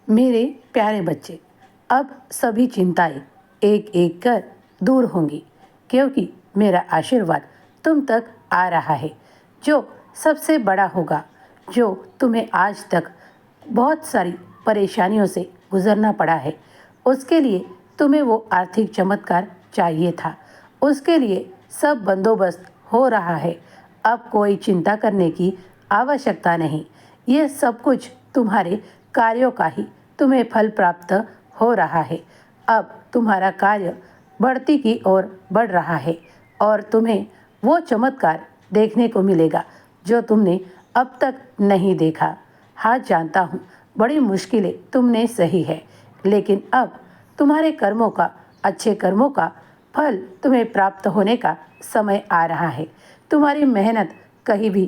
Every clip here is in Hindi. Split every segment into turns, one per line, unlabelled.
मेरे प्यारे बच्चे, अब सभी चिंताएं एक एक कर दूर होंगी, क्योंकि मेरा आशीर्वाद तुम तक आ रहा है। जो सबसे बड़ा होगा, जो तुम्हें आज तक बहुत सारी परेशानियों से गुजरना पड़ा है, उसके लिए तुम्हें वो आर्थिक चमत्कार चाहिए था। उसके लिए सब बंदोबस्त हो रहा है। अब कोई चिंता करने की आवश्यकता नहीं। ये सब कुछ तुम्हारे कार्यों का ही तुम्हें फल प्राप्त हो रहा है। अब तुम्हारा कार्य बढ़ती की ओर बढ़ रहा है और तुम्हें वो चमत्कार देखने को मिलेगा जो तुमने अब तक नहीं देखा। हाँ, जानता हूँ, बड़ी मुश्किलें तुमने सही है, लेकिन अब तुम्हारे कर्मों का, अच्छे कर्मों का फल तुम्हें प्राप्त होने का समय आ रहा है। तुम्हारी मेहनत कहीं भी,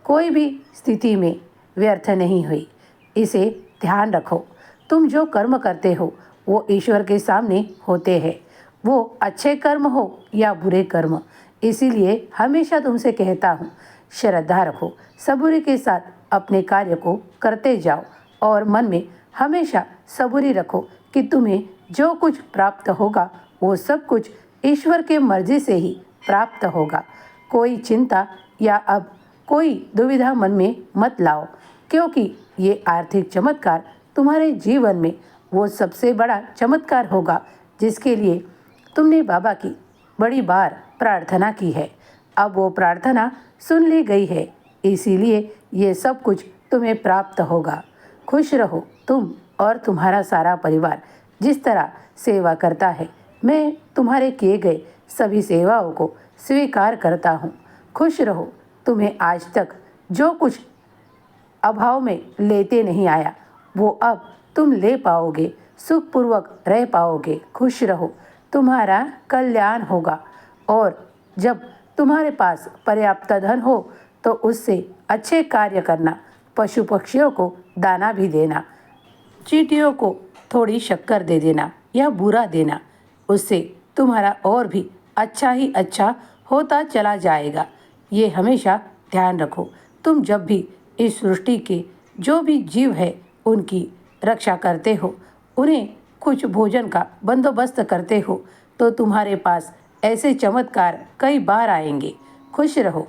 कोई भी स्थिति में व्यर्थ नहीं हुई। इसे ध्यान रखो। तुम जो कर्म करते हो वो ईश्वर के सामने होते हैं, वो अच्छे कर्म हो या बुरे कर्म। इसीलिए हमेशा तुमसे कहता हूँ, श्रद्धा रखो, सबूरी के साथ अपने कार्य को करते जाओ और मन में हमेशा सबूरी रखो कि तुम्हें जो कुछ प्राप्त होगा वो सब कुछ ईश्वर के मर्जी से ही प्राप्त होगा। कोई चिंता या अब कोई दुविधा मन में मत लाओ, क्योंकि ये आर्थिक चमत्कार तुम्हारे जीवन में वो सबसे बड़ा चमत्कार होगा जिसके लिए तुमने बाबा की बड़ी बार प्रार्थना की है। अब वो प्रार्थना सुन ली गई है, इसीलिए ये सब कुछ तुम्हें प्राप्त होगा। खुश रहो तुम और तुम्हारा सारा परिवार। जिस तरह सेवा करता है, मैं तुम्हारे किए गए सभी सेवाओं को स्वीकार करता हूँ। खुश रहो। तुम्हें आज तक जो कुछ अभाव में लेते नहीं आया, वो अब तुम ले पाओगे, सुखपूर्वक रह पाओगे। खुश रहो, तुम्हारा कल्याण होगा। और जब तुम्हारे पास पर्याप्त धन हो तो उससे अच्छे कार्य करना, पशु पक्षियों को दाना भी देना, चींटियों को थोड़ी शक्कर दे देना या बूरा देना, उससे तुम्हारा और भी अच्छा ही अच्छा होता चला जाएगा। ये हमेशा ध्यान रखो। तुम जब भी इस सृष्टि के जो भी जीव है उनकी रक्षा करते हो, उन्हें कुछ भोजन का बंदोबस्त करते हो, तो तुम्हारे पास ऐसे चमत्कार कई बार आएंगे। खुश रहो।